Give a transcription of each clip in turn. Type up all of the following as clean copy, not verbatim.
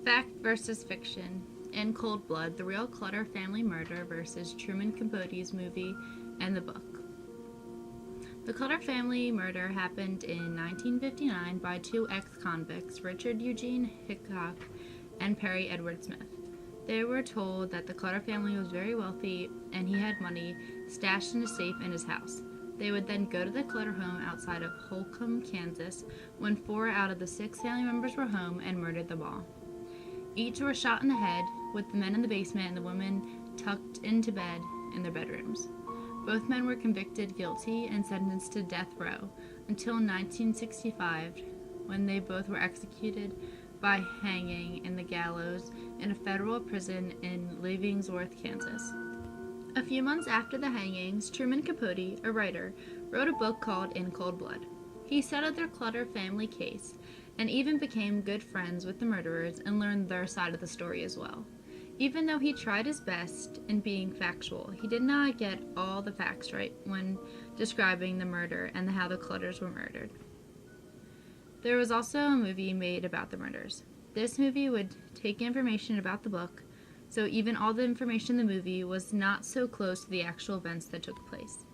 Fact versus fiction. In Cold Blood, the real Clutter family murder versus Truman Capote's movie and the book. The Clutter family murder happened in 1959 by two ex-convicts, Richard Eugene Hickok and Perry Edward Smith. They were told that the Clutter family was very wealthy and he had money stashed in a safe in his house. They would then go to the Clutter home outside of Holcomb, Kansas, when 4 out of the 6 family members were home and murdered them all. Each were shot in the head, with the men in the basement and the women tucked into bed in their bedrooms. Both men were convicted guilty and sentenced to death row until 1965, when they both were executed by hanging in the gallows in a federal prison in Leavenworth, Kansas. A few months after the hangings, Truman Capote, a writer, wrote a book called In Cold Blood. He settled their Clutter family case and even became good friends with the murderers and learned their side of the story as well. Even though he tried his best in being factual, he did not get all the facts right when describing the murder and how the Clutters were murdered. There was also a movie made about the murders. This movie would take information about the book, so even all the information in the movie was not so close to the actual events that took place.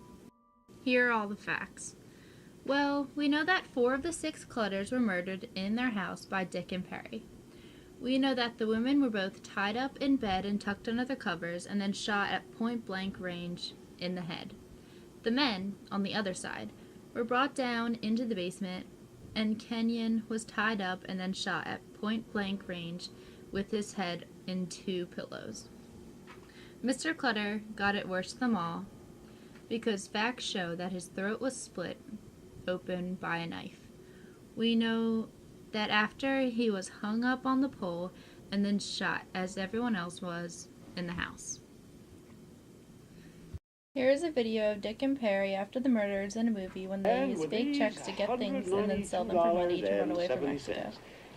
Here are all the facts. Well, we know that 4 of the 6 Clutters were murdered in their house by Dick and Perry. We know that the women were both tied up in bed and tucked under the covers and then shot at point-blank range in the head. The men, on the other side, were brought down into the basement, and Kenyon was tied up and then shot at point-blank range with his head in 2 pillows. Mr. Clutter got it worse than them all because facts show that his throat was split open by a knife. We know that after he was hung up on the pole and then shot as everyone else was in the house. Here is a video of Dick and Perry after the murders in a movie when they use fake checks to get things and then sell them for money to run away from Mexico.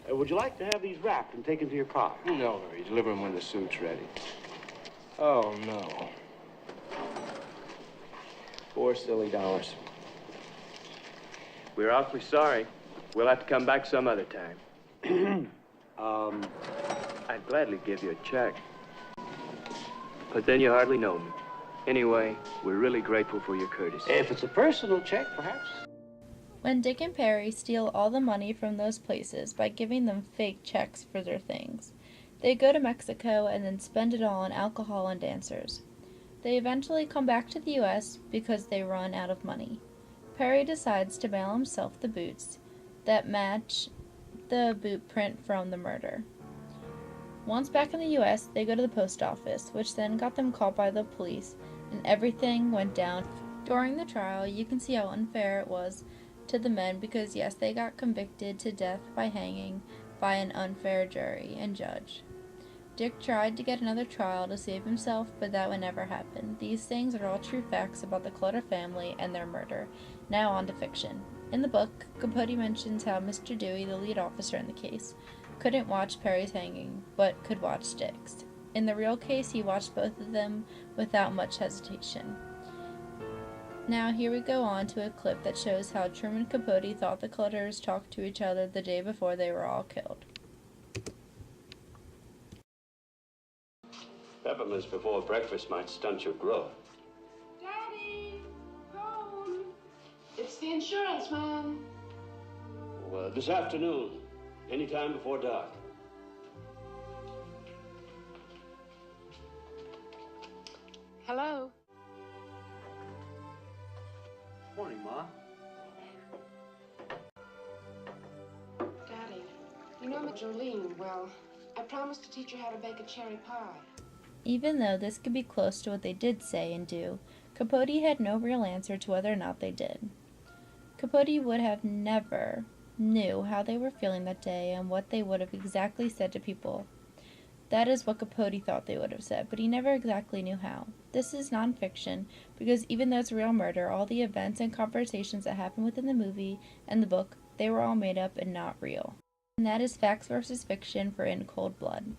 Would you like to have these wrapped and taken to your car? No, Larry. Deliver them when the suit's ready. Oh, no. $4 silly. We're awfully sorry. We'll have to come back some other time. I'd gladly give you a check. But then you hardly know me. Anyway, we're really grateful for your courtesy. If it's a personal check, perhaps. When Dick and Perry steal all the money from those places by giving them fake checks for their things, they go to Mexico and then spend it all on alcohol and dancers. They eventually come back to the U.S. because they run out of money. Perry decides to mail himself the boots that match the boot print from the murder. Once back in the U.S., they go to the post office, which then got them caught by the police, and everything went down. During the trial, you can see how unfair it was to the men because, yes, they got convicted to death by hanging by an unfair jury and judge. Dick tried to get another trial to save himself, but that would never happen. These things are all true facts about the Clutter family and their murder. Now on to fiction. In the book, Capote mentions how Mr. Dewey, the lead officer in the case, couldn't watch Perry's hanging, but could watch Dick's. In the real case, he watched both of them without much hesitation. Now here we go on to a clip that shows how Truman Capote thought the Clutters talked to each other the day before they were all killed. Peppermints before breakfast might stunt your growth. Daddy, phone. It's the insurance man. Well, this afternoon, anytime before dark. Hello. Morning, Ma. Daddy, you know Jolene well. I promised to teach her how to bake a cherry pie. Even though this could be close to what they did say and do, Capote had no real answer to whether or not they did. Capote would have never knew how they were feeling that day and what they would have exactly said to people. That is what Capote thought they would have said, but he never exactly knew how. This is nonfiction because even though it's a real murder, all the events and conversations that happened within the movie and the book, they were all made up and not real. And that is facts versus fiction for In Cold Blood.